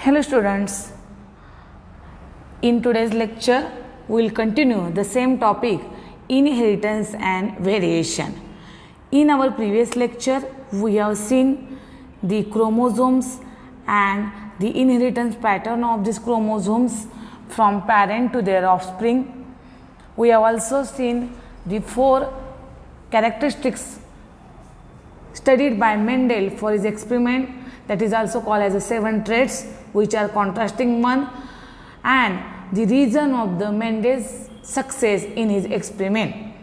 Hello students, in today's lecture we will continue the same topic, inheritance and variation. In our previous lecture we have seen the chromosomes and the inheritance pattern of these chromosomes from parent to their offspring. We have also seen the 4 characteristics studied by Mendel for his experiment, that is also called as the 7 traits, which are contrasting one, and the reason of the Mendel's success in his experiment.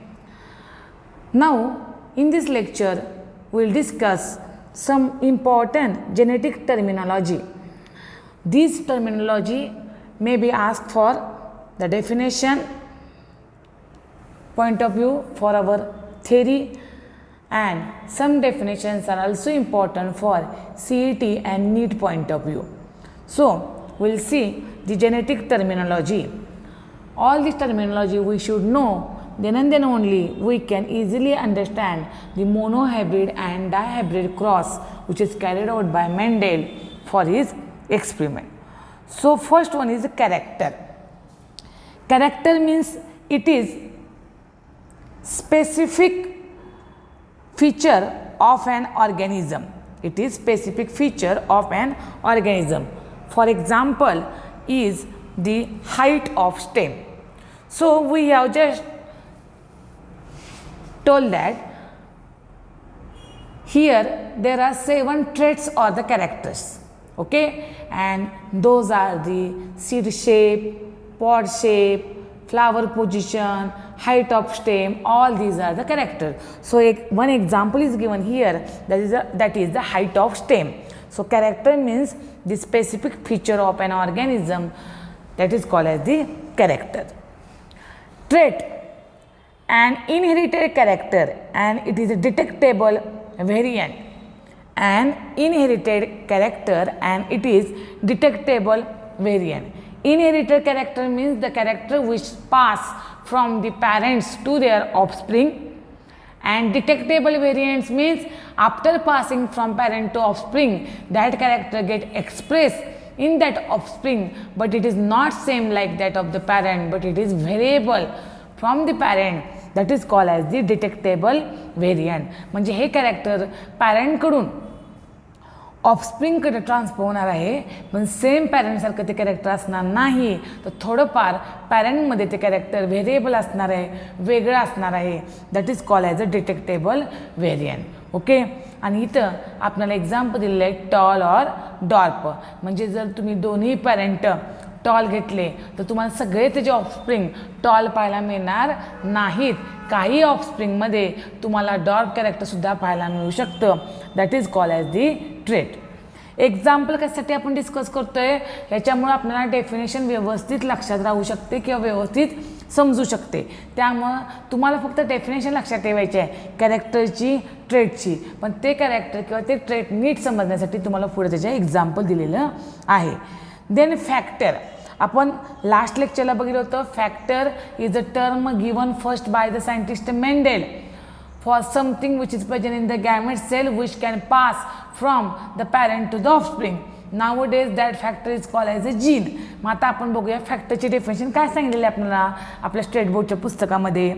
Now in this lecture we will discuss some important genetic terminology. This terminology may be asked for the definition point of view for our theory, and some definitions are also important for CET and NEET point of view. So we will see the genetic terminology. All this terminology we should know, then and then only we can easily understand the monohybrid and dihybrid cross which is carried out by Mendel for his experiment. So first one is the character. Character means it is specific feature of an organism. It is specific feature of an organism. For example, is the height of stem. So we have just told that here there are 7 traits or the characters, okay, and those are the seed shape, pod shape, flower position, height of stem, all these are the characters. So one example is given here, that is the height of stem. So character means the specific feature of an organism, that is called as the character. Trait, an inherited character, and it is a detectable variant. An inherited character and it is detectable variant. Inherited character means the character which pass from the parents to their offspring, and detectable variants means after passing from parent to offspring that character get expressed in that offspring, but it is not same like that of the parent, but it is variable from the parent, that is called as the detectable variant. म्हणजे हे character parent कडून offspring कडे transfer होणार आहे, पण same parent सारखं ते character असणार नाही, तर थोडंफार पॅरेंट मध्ये ते कॅरेक्टर व्हेरिएबल असणार आहे, वेगळं असणार आहे, that is called as a detectable variant. Okay, आणि इथं आपल्याला एक्झाम्पल दिलेलं आहे टॉल ऑर डॉर्प. म्हणजे जर तुम्ही दोन्ही पॅरेंट टॉल घेतले तर तुम्हाला सगळे त्याचे ऑफस्प्रिंग टॉल पाहायला मिळणार नाहीत. काही ऑफस्प्रिंगमध्ये तुम्हाला डॉर्प कॅरेक्टरसुद्धा पाहायला मिळू शकतं, that is called as the trait. Example कशासाठी आपण डिस्कस करतोय, ह्याच्यामुळे आपल्याला डेफिनेशन व्यवस्थित लक्षात राहू शकते किंवा व्यवस्थित समजू शकते. त्यामुळं तुम्हाला फक्त डेफिनेशन लक्षात ठेवायची आहे कॅरेक्टरची, ट्रेटची, पण ते कॅरेक्टर किंवा ते ट्रेट नीट समजण्यासाठी तुम्हाला पुढे त्याचे एक्झाम्पल दिलेलं आहे. देन फॅक्टर, आपण लास्ट लेक्चरला बघितलं होतं. Factor is a term given first by the scientist Mendel for something which is present in the gamete cell which can pass from the parent to the offspring. Nowadays that factor is called as a gene. मग आता आपण बघूया फॅक्टरची definition काय सांगितलेली आहे आपल्याला आपल्या state बोर्डच्या पुस्तकामध्ये.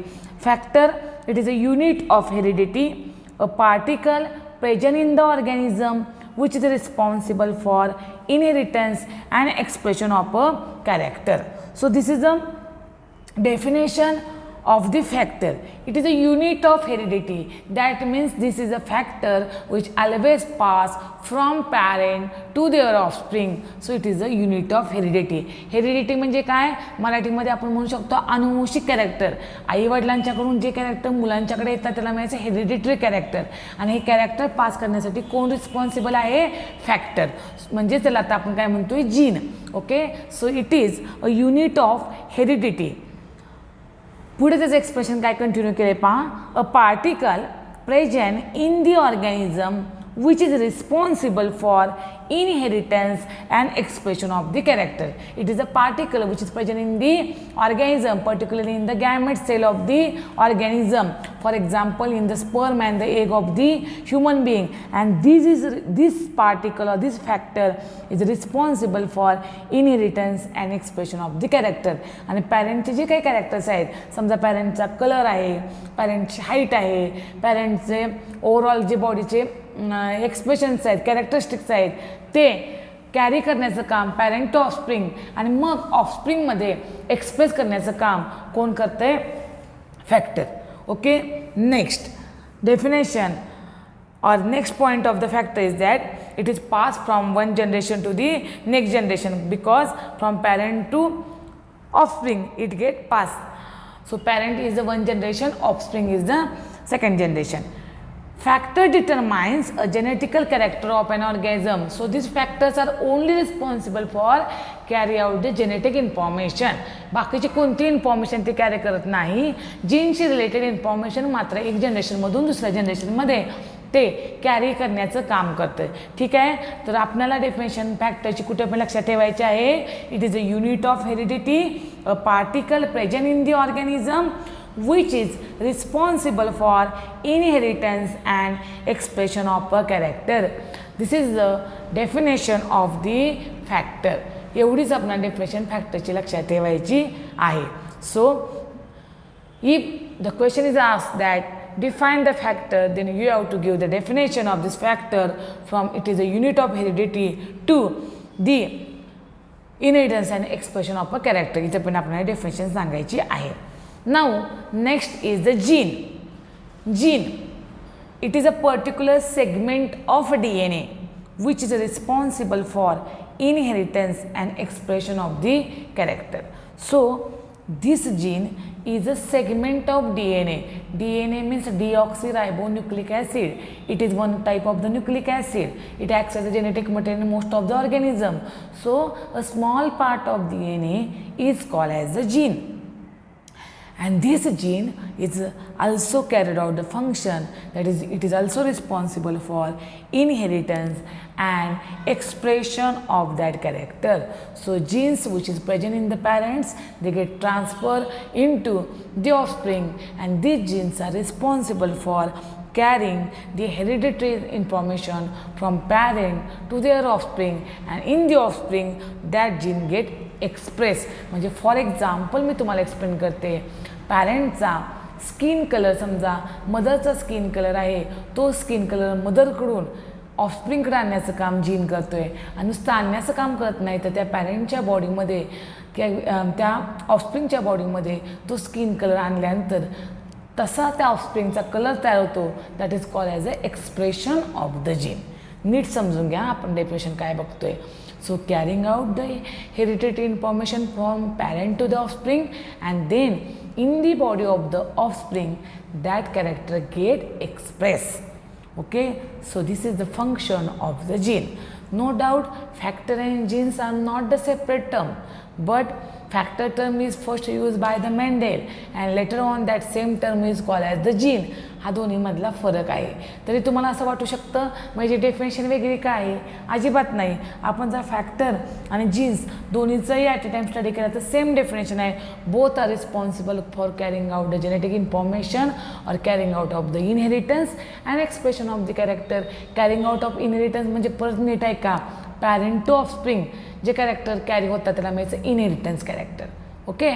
Factor, it is a unit of heredity, a particle present in the organism which is responsible for inheritance and expression of a character. So this is a definition of the factor. It is a unit of heredity. That means this is a factor which always pass from parent to their offspring. So it is a unit of heredity. Heredity म्हणजे काय, मराठीमध्ये आपण म्हणू शकतो अनुवंशिक character. आई वडिलांच्याकडून जे character मुलांच्याकडे येतात त्याला म्हणायचं हेरिडिटरी कॅरेक्टर, आणि हे कॅरेक्टर पास करण्यासाठी कोण रिस्पॉन्सिबल आहे, फॅक्टर. म्हणजे त्याला आता आपण काय म्हणतोय, gene. Okay, so it is a unit of heredity. पुढे त्याचं एक्सप्रेशन काय कंटिन्यू केले पहा, a particle present in the organism which is responsible for inheritance and expression of the character. It is a particle which is present in the organism, particularly in the gamete cell of the organism. For example, in the sperm and the egg of the human being, and this particle or this factor is responsible for inheritance and expression of the character. आणि पॅरेंटचे जे काही characters आहेत, समजा पॅरेंटचा colour आहे, पॅरेंटची height आहे, पॅरेंटचे overall जे बॉडीचे expressions आहेत, characteristics आहेत, ते carry करण्याचं काम पॅरेंट टू ऑफस्प्रिंग, आणि मग ऑफस्प्रिंगमध्ये एक्सप्रेस करण्याचं काम कोण करतंय? Factor. Okay, next definition or next point of the factor is that it is passed from one generation to the next generation, because from parent to offspring it get passed. So parent is the one generation, offspring is the second generation. Factor determines a genetical character of an organism. So these factors are only responsible for carry out the genetic information. बाकीचे कोणती information ते carry करत नाही. जीनशी related information मात्र एक जनरेशनमधून दुसऱ्या जनरेशनमध्ये ते carry करण्याचं काम करतं. ठीक आहे, तर आपल्याला डेफिनेशन फॅक्टरची कुठे पण लक्षात ठेवायची आहे. It is a unit of heredity, a particle present in the organism which is responsible for inheritance and expression of a character. This is the definition of the factor. एवढीच आपल्याला डेफिनेशन फॅक्टरची लक्षात ठेवायची आहे. So if the question is asked that define the factor, then you have to give the definition of this factor from it is a unit of heredity to the inheritance and expression of a character. इथे पण आपल्याला definition सांगायची आहे. Now next is the gene. Gene, it is a particular segment of DNA which is responsible for inheritance and expression of the character. So this gene is a segment of DNA. DNA means deoxyribonucleic acid. It is one type of the nucleic acid. It acts as a genetic material in most of the organism. So a small part of DNA is called as the gene. And this gene is also carried out the function, that is it is also responsible for inheritance and expression of that character. So genes which is present in the parents, they get transferred into the offspring, and these genes are responsible for carrying the hereditary information from parent to their offspring, and in the offspring that gene get expressed. म्हणजे for example मी तुम्हाला explain करते. पॅरेंटचा skin colour, समजा मदरचा skin colour आहे, तो skin colour मदरकडून ऑफस्प्रिंगकडे आणण्याचं काम gene करतो आहे, आणि नुसतं आणण्याचं काम करत नाही, तर त्या पॅरेंटच्या बॉडीमध्ये किंवा त्या ऑफस्प्रिंगच्या बॉडीमध्ये तो स्किन कलर आणल्यानंतर तसा त्या ऑफस्प्रिंगचा कलर तयार होतो. That is called as a expression of the gene. नीट समजून घ्या आपण डेफिनेशन काय बघतोय. So carrying out the hereditary information from parent to the offspring, and then in the body of the offspring that character get expressed. Okay, so this is the function of the gene. No doubt factor and genes are not the separate term, but factor term is first used by the Mendel, and later on that same term is called as the gene. हा दोन्हीमधला फरक आहे. तरी तुम्हाला असं वाटू शकतं म्हणजे definition वेगळी काय आहे? अजिबात नाही. आपण जर फॅक्टर आणि जीन्स दोन्हीचंही ॲट अ टाइम स्टडी केलं तर सेम डेफिनेशन आहे. Both are responsible for carrying out the genetic information और carrying out of the inheritance and expression of the character. Carrying out of inheritance म्हणजे परत नीट आहे का, पॅरेंट टू ऑफस्प्रिंग जे कॅरेक्टर कॅरी होतात त्याला म्हणायचं इनहेरिटन्स कॅरेक्टर. ओके,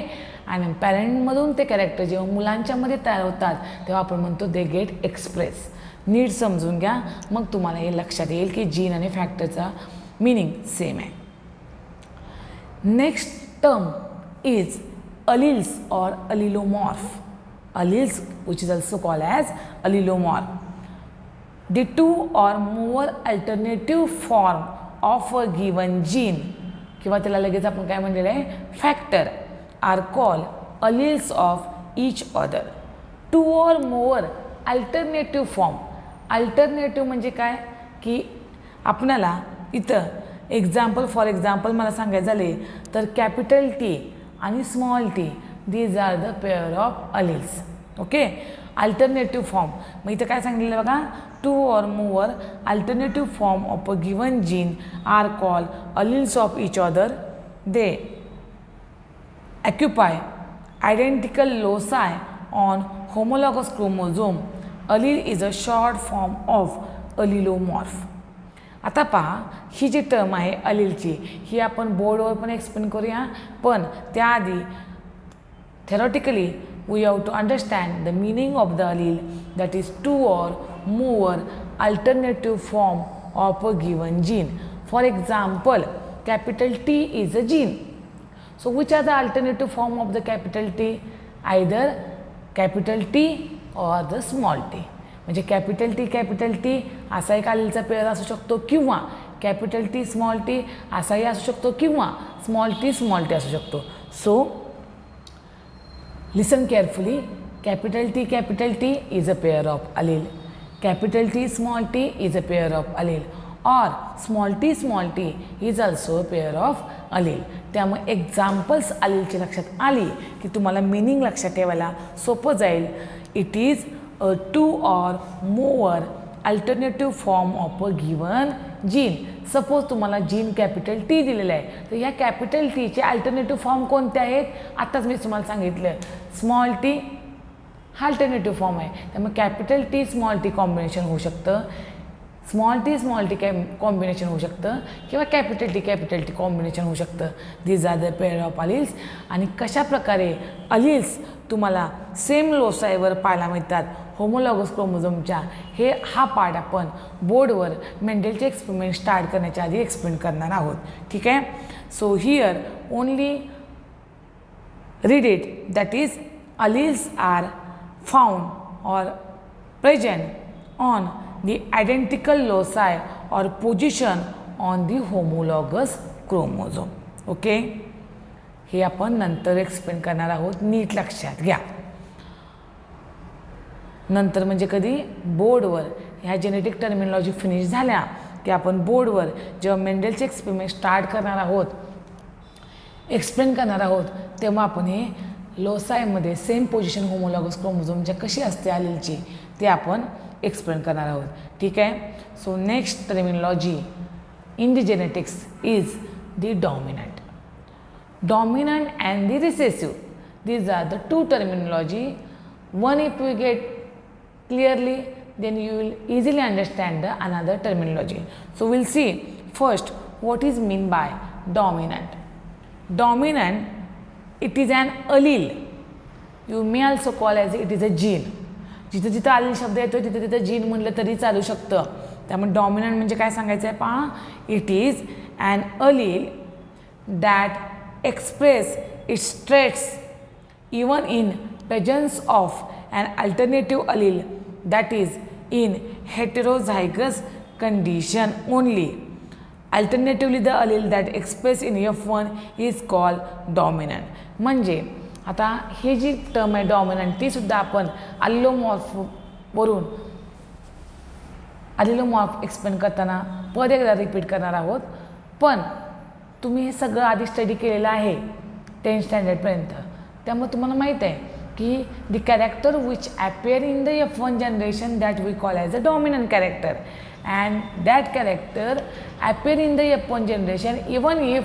आणि पॅरेंटमधून ते कॅरेक्टर जेव्हा मुलांच्यामध्ये तयार होतात तेव्हा आपण म्हणतो दे गेट एक्सप्रेस. नीट समजून घ्या, मग तुम्हाला हे लक्षात येईल की जीन आणि फॅक्टरचा मीनिंग सेम आहे. नेक्स्ट टर्म इज अलिल्स और allelomorph. Alleles which is also called as allelomorph. The two और more alternative form of a given gene, किंवा त्याला लगेच आपण काय म्हणलेलं आहे factor, are called alleles of each other. Two or more alternative form. Alternative म्हणजे काय की आपल्याला इथं एक्झाम्पल फॉर एक्झाम्पल मला सांगायचं झाले तर कॅपिटल टी आणि small T these are the pair of alleles. Okay, alternative form. मग इथं काय सांगितलेलं बघा, two or more alternative form of a given gene are called alleles of each other. They occupy identical loci on homologous chromosome. Allele is a short form of allelomorph. आता पहा, ही जी term आहे अलीलची, ही आपण बोर्डवर पण एक्सप्लेन करूया, पण त्याआधी theoretically we have to understand the meaning of the allele, that is two or more alternative form of a given gene. For example, capital T is a gene. So which are the alternative form of the capital T? Either capital T or the small t. म्हणजे capital T असा एक अलीलचा pair असू शकतो, किंवा capital T small T असाही असू शकतो, किंवा स्मॉल टी असू शकतो. सो listen carefully. Capital T is a pair of allele. Capital T small t is a pair of allele, or small t is also a pair of allele. त्यामुळे examples alleleची लक्षात आली की तुम्हाला मीनिंग लक्षात ठेवायला सोपं जाईल. It is a two or more alternative form of a given gene. Suppose तुम्हाला जीन कॅपिटल टी दिलेलं आहे, तर ह्या कॅपिटल टीचे अल्टरनेटिव्ह फॉर्म कोणते आहेत? आत्ताच मी तुम्हाला सांगितलं, स्मॉल टी हा अल्टरनेटिव्ह फॉर्म आहे, त्यामुळे capital T small T combination होऊ शकतं, स्मॉल टी कॉम्बिनेशन होऊ शकतं, किंवा कॅपिटल टी कॉम्बिनेशन होऊ शकतं. These are the pair of alleles. आणि कशा प्रकारे अलील्स तुम्हाला सेम लोसाईवर पाहायला मिळतात होमोलॉगस क्रोमोझोमच्या, हा पार्ट आपण बोर्डवर मेंडेलचे एक्सपेरिमेंट स्टार्ट करण्याच्या आधी एक्सप्लेन करणार आहोत. ठीक आहे. So here only read it, that is alleles are found or present on the identical loci or position on the homologous chromosome. Okay, हे आपण नंतर एक्सप्लेन करणार आहोत, नीट लक्षात घ्या. नंतर म्हणजे कधी? बोर्डवर ह्या जेनेटिक टर्मिनॉलॉजी फिनिश झाल्या की आपण बोर्डवर जेव्हा मेंडेलचे एक्सपेरिमेंट स्टार्ट करणार आहोत, एक्सप्लेन करणार आहोत, तेव्हा आपण हे लोसायमध्ये सेम पोझिशन होमोलॉगस क्रोमोझोमच्या कशी असते अलीलची ते आपण एक्सप्लेन करणार आहोत. ठीक आहे. So next terminology in the genetics is the dominant and the recessive. These are the two terminology. One, if we get clearly, then you will easily understand the another terminology. So we'll see first what is mean by dominant. Dominant, it is an allele. You may also call as it is a gene. जिथं जिथं allele शब्द येतो तिथं तिथं gene म्हटलं तरी चालू शकतं. त्यामुळे डॉमिनंट म्हणजे काय सांगायचं आहे पहा, it is an allele that express its traits even in presence of an alternative allele, that is in heterozygous condition only. Alternatively, the allele that expressed in F1 is called dominant. म्हणजे आता हे जी term आहे dominant, ती सुद्धा आपण अलिलोमॉर्फ explain करताना परत एकदा repeat करणार आहोत. पण तुम्ही हे सगळं आधी स्टडी केलेलं आहे 10th स्टँडर्डपर्यंत, त्यामुळे तुम्हाला माहीत आहे की the character which appear in the F1 generation that we call as a dominant character, and that character appear in the F1 generation even if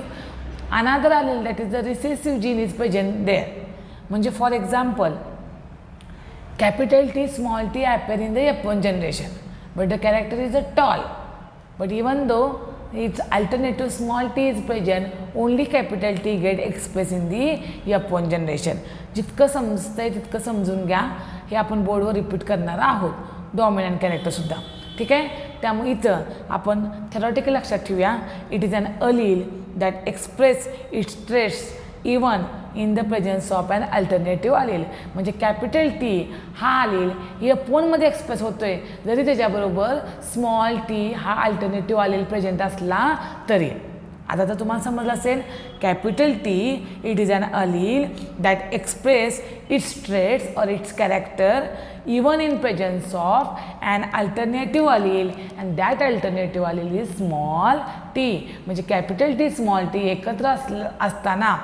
another allele that is the recessive gene is present there. म्हणजे for example capital T small T appear in the F1 generation, but the character is a tall, but even though its alternative small t is present, only capital T get expressed in the F1 generation. जितकं समजतंय तितकं समजून घ्या, हे आपण बोर्डवर repeat करणार आहोत dominant कॅरेक्टरसुद्धा. ठीक आहे. त्यामुळे इथं आपण थेरॉटिकल लक्षात ठेवूया, it is an allele that express its traits even in the presence of an alternative allele. म्हणजे कॅपिटल टी हा allele F1 मध्ये एक्सप्रेस होतोय, जरी त्याच्याबरोबर स्मॉल टी हा अल्टरनेटिव्ह allele प्रेझेंट असला तरी. आता तर तुम्हाला समजलं असेल, capital T it is an allele that express its traits और its character even in presence of an alternative allele, and that alternative allele is small T. म्हणजे कॅपिटल टी स्मॉल टी एकत्र असताना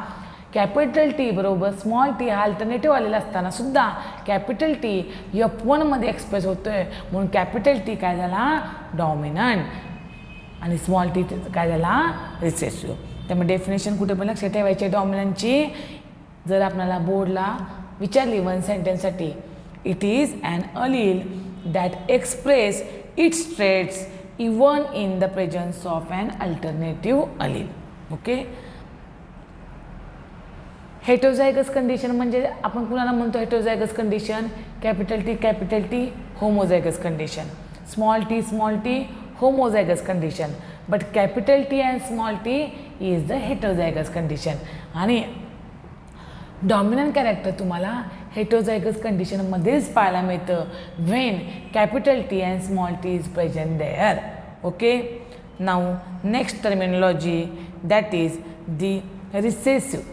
कॅपिटल टी बरोबर small T हा alternative आलेला असताना सुद्धा capital T F1मध्ये express होतोय, म्हणून कॅपिटल टी काय झाला डॉमिनंट आणि स्मॉल टी काय झाला रिसेसिव्ह. त्यामुळे डेफिनेशन कुठे पण लक्षात ठेवायची डॉमिनंटची. जर आपल्याला बोर्डला विचारली वन सेंटेन्ससाठी, it is an allele that express its traits even in the presence of an alternative allele. Okay. Heterozygous condition म्हणजे आपण कुणाला म्हणतो heterozygous condition? Capital T homozygous condition, small T homozygous condition, but capital T and small t is the heterozygous condition. आणि dominant character तुम्हाला हेटरोझायगस कंडिशनमध्येच पाहायला मिळतं when capital T and small t is present there. Okay. Now next terminology, that is the recessive.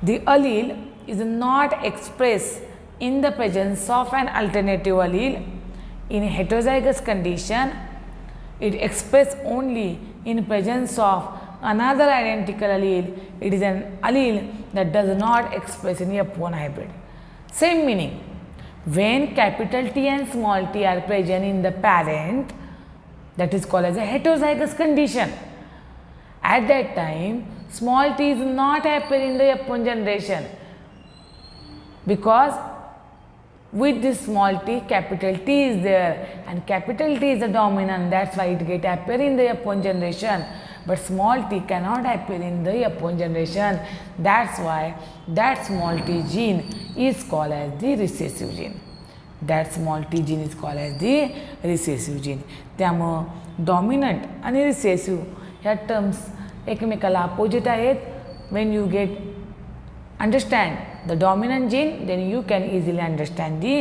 The allele is not expressed in the presence of an alternative allele. In heterozygous condition, it expressed only in presence of another identical allele. It is an allele that does not express in F1 hybrid. Same meaning. When capital T and small t are present in the parent, that is called as a heterozygous condition. At that time, small t is not appear in the F1 generation because with this small t, capital T is there, and capital T is the dominant. That's why it get appear in the F1 generation. But small t cannot appear in the F1 generation. That's why that small t gene is called as the recessive gene. That small t gene is called as the recessive gene. त्यामुळं dominant आणि recessive ह्या terms एकमेकाला opposite आहेत. When you get understand the dominant gene, then you can easily understand the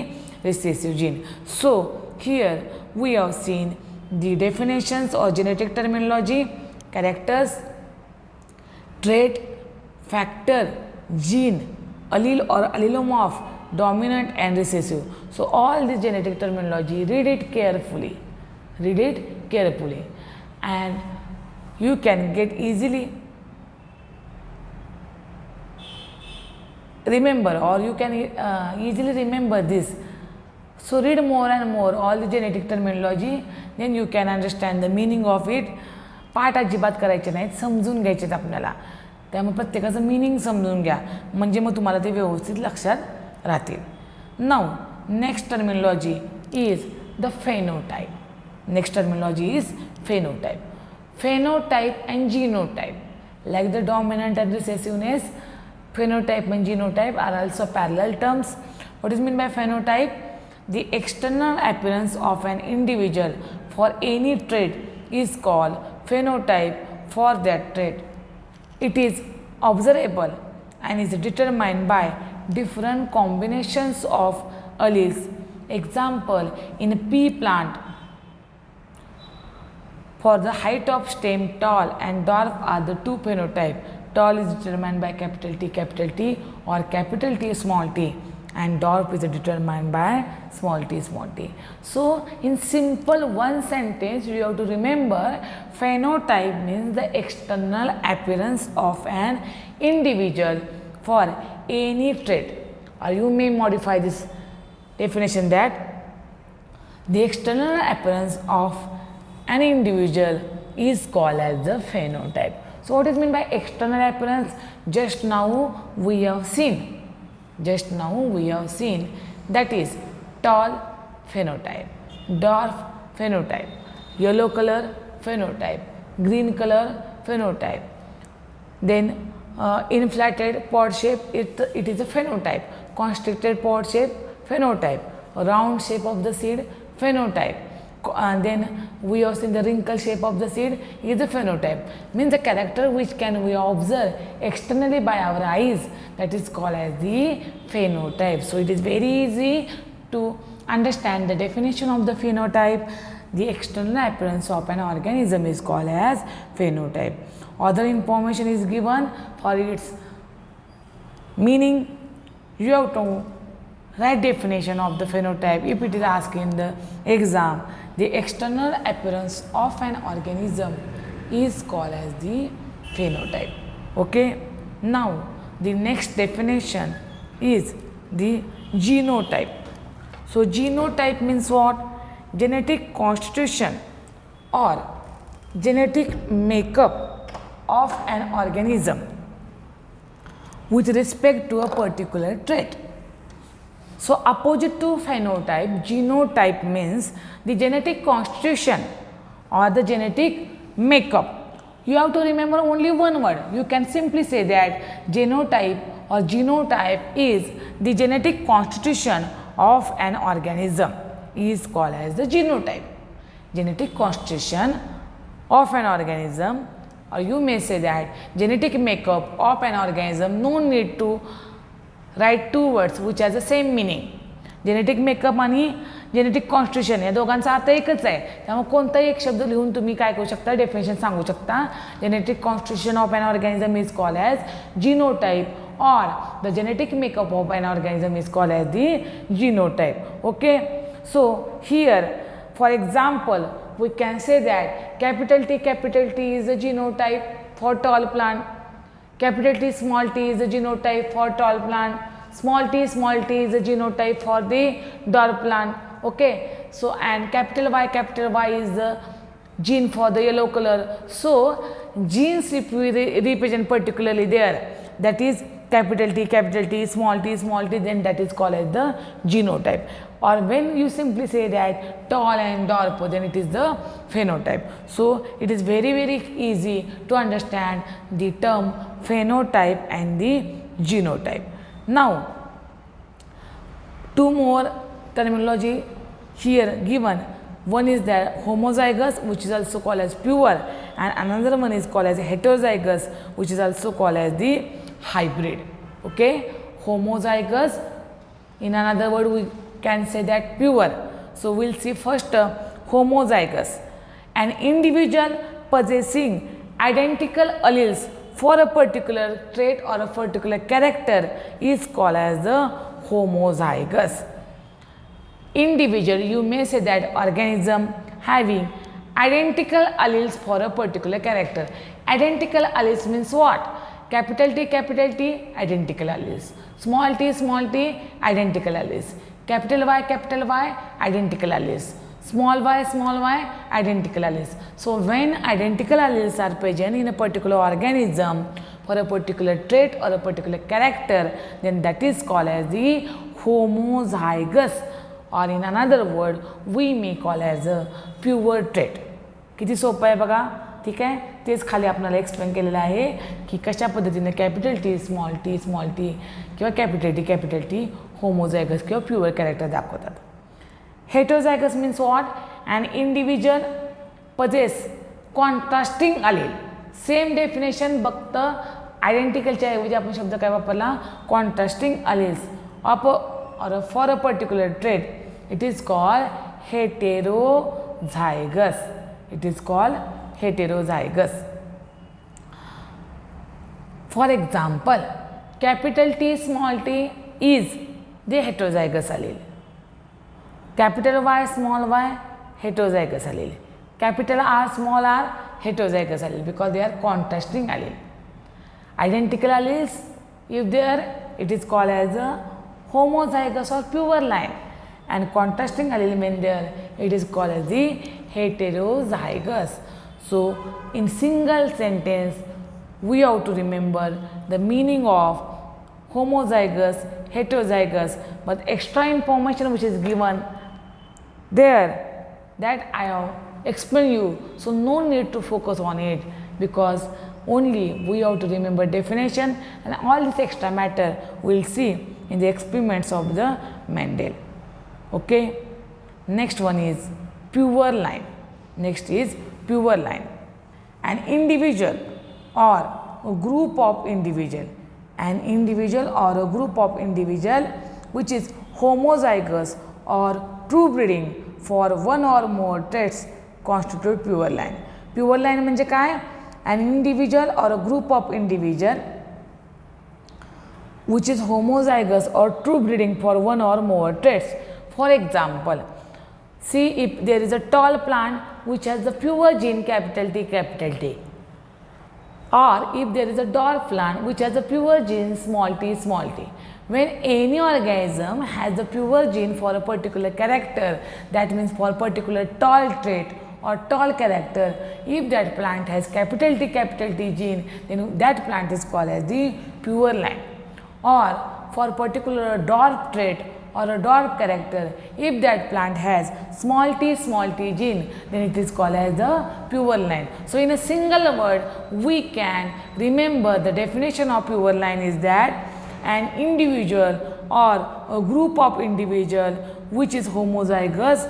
recessive gene. So here we have seen the definitions or genetic terminology, characters, trait, factor, gene, allele or allelomorph, dominant and recessive. So all this genetic terminology, read it carefully, and you can get easily remember, or you can easily remember this. So read more and more all the genetic terminology, then you can understand the meaning of it. पाठ अजिबात करायचे नाहीत, समजून घ्यायचेत आपल्याला. त्यामुळे प्रत्येकाचं meaning समजून घ्या, म्हणजे मग तुम्हाला ते व्यवस्थित लक्षात राहतील. Now next terminology is the phenotype. Next terminology is phenotype. Phenotype and genotype, like the dominant and recessiveness, phenotype and genotype are also parallel terms. What is meant by phenotype? The external appearance of an individual for any trait is called phenotype for that trait. It is observable and is determined by different combinations of alleles. Example, in pea plant, for the height of stem, tall and dwarf are the two phenotypes. Tall is determined by capital T or capital T small t, and dwarf is determined by small t. So in simple one sentence you have to remember phenotype means the external appearance of an individual for any trait, or you may modify this definition that the external appearance of an individual is called as the phenotype. So what is meant by external appearance? Just now we have seen, that is tall phenotype, dwarf phenotype, yellow color phenotype, green color phenotype, then inflated pod shape, it is a phenotype, constricted pod shape phenotype, round shape of the seed phenotype, and then we have seen the wrinkle shape of the seed is a phenotype. Means the character which can we observe externally by our eyes, that is called as the phenotype. So it is very easy to understand the definition of the phenotype. The external appearance of an organism is called as phenotype. Other information is given for its meaning. You have to write definition of the phenotype if it is asked in the exam. The external appearance of an organism is called as the phenotype. Okay. Now the next definition is the genotype. So genotype means what? Genetic constitution or genetic makeup of an organism with respect to a particular trait. So opposite to phenotype, genotype means the genetic constitution or the genetic makeup. You have to remember only one word. You can simply say that genotype or genotype is the genetic constitution of an organism is called as the genotype. Genetic constitution of an organism, or you may say that genetic makeup of an organism. No need to write two words which has the same meaning. Genetic makeup आणि genetic constitution या दोघांचा अर्थ एकच आहे. त्यामुळे कोणताही एक शब्द लिहून तुम्ही काय करू शकता, डेफिनेशन सांगू शकता. Genetic constitution of an organism is called as genotype और the genetic makeup of an organism is called as the genotype. Okay, so here for example we can say that capital T is the genotype for tall plant, capital T small t is the genotype for tall plant, small t is the genotype for the dwarf plant. Okay, so and capital Y is the gene for the yellow color. So genes represent particularly there, that is capital T, small t, then that is called as the genotype. Or when you simply say that tall and dwarf, then it is the phenotype. So it is very easy to understand the term phenotype and the genotype. Now two more terminology here given. One is that homozygous, which is also called as pure, and another one is called as heterozygous, which is also called as the hybrid. Okay, homozygous, in another word we can say that pure. So we'll see first homozygous, an individual possessing identical alleles for a particular trait or a particular character is called as the homozygous. Individual, you may say that organism having identical alleles for a particular character. Identical alleles means what? Capital T, identical alleles. Small t, identical alleles. Capital Y, identical alleles. Small y, identical alleles. So when identical alleles are present in a particular organism for a particular trait or a particular character, then that is called as the homozygous, or in another word we may call as a pure trait. किती सोपं आहे बघा. ठीक आहे, तेच खाली आपल्याला explain केलेलं आहे की कशा पद्धतीने कॅपिटल टी स्मॉल टी किंवा कॅपिटल टी होमोझायगस किंवा प्युअर कॅरेक्टर दाखवतात. Heterozygous means what? And individual possess contrasting allele. Same definition फक्त आयडेंटिकलच्या ऐवजी आपण शब्द काय वापरला? Contrasting alleles of or for a particular trait. It is called heterozygous. It is called heterozygous. For example, capital T small t is the heterozygous allele. Capital Y small y, heterozygous allele. Capital R small r, heterozygous allele, because they are contrasting allele. Identical alleles, if there, it is called as a homozygous or pure line, and contrasting allele when there, it is called as the heterozygous. So in single sentence we have to remember the meaning of homozygous, heterozygous, but extra information which is given there, that I have explained you, so no need to focus on it, because only we have to remember definition, and all this extra matter we will see in the experiments of the Mendel. Okay, next one is pure line. Next is pure line. An individual or a group of individual, an individual or a group of individual which is homozygous or true breeding for one or more traits constitute pure line. Pure line म्हणजे काय? An individual or a group of individual which is homozygous or true breeding for one or more traits. For example, see if there is a tall plant which has the pure gene capital T, or if there is a dwarf plant which has a pure gene small t small t. When any organism has a pure gene for a particular character, that means for a particular tall trait or tall character, if that plant has capital T gene, then that plant is called as the pure line. Or for particular dwarf trait or a dwarf character, if that plant has small t gene, then it is called as the pure line. So in a single word, we can remember the definition of pure line is that an individual or a group of individual which is homozygous,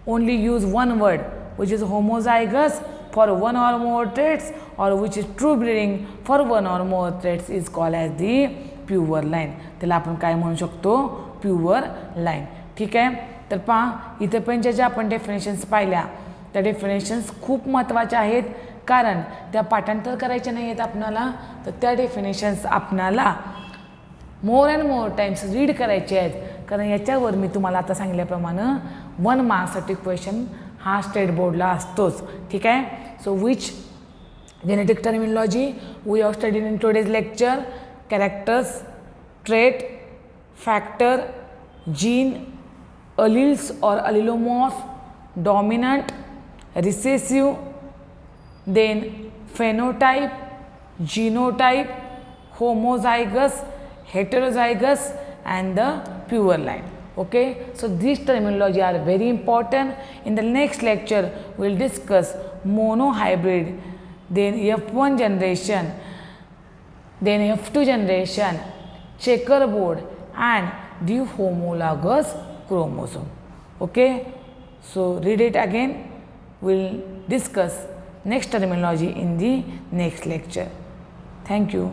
only use one word, which is homozygous for one or more traits, or which is true breeding for one or more traits, is called as the pure line. त्याला आपण काय म्हणू शकतो, pure line. ठीक आहे. तर पहा इथे पण ज्या आपण डेफिनेशन्स पाहिल्या त्या डेफिनेशन्स खूप महत्त्वाच्या आहेत, कारण त्या पाठांतर करायच्या नाही आहेत आपणाला, तर त्या डेफिनेशन्स आपणाला more and more times read करायचे आहेत, कारण याच्यावर मी तुम्हाला आता सांगितल्याप्रमाणे 1 मार्क्ससाठी क्वेश्चन हा स्टेट बोर्डला असतोच. ठीक आहे. सो विच genetic terminology we have studied in today's lecture: characters, trait, factor, gene, alleles or allelomorph, dominant, recessive, then phenotype, genotype, homozygous, heterozygous and the pure line. Okay, so these terminology are very important. In the next lecture we will discuss monohybrid, then F1 generation, then F2 generation, checkerboard and the homologous chromosome. Okay, so read it again. We will discuss next terminology in the next lecture. Thank you.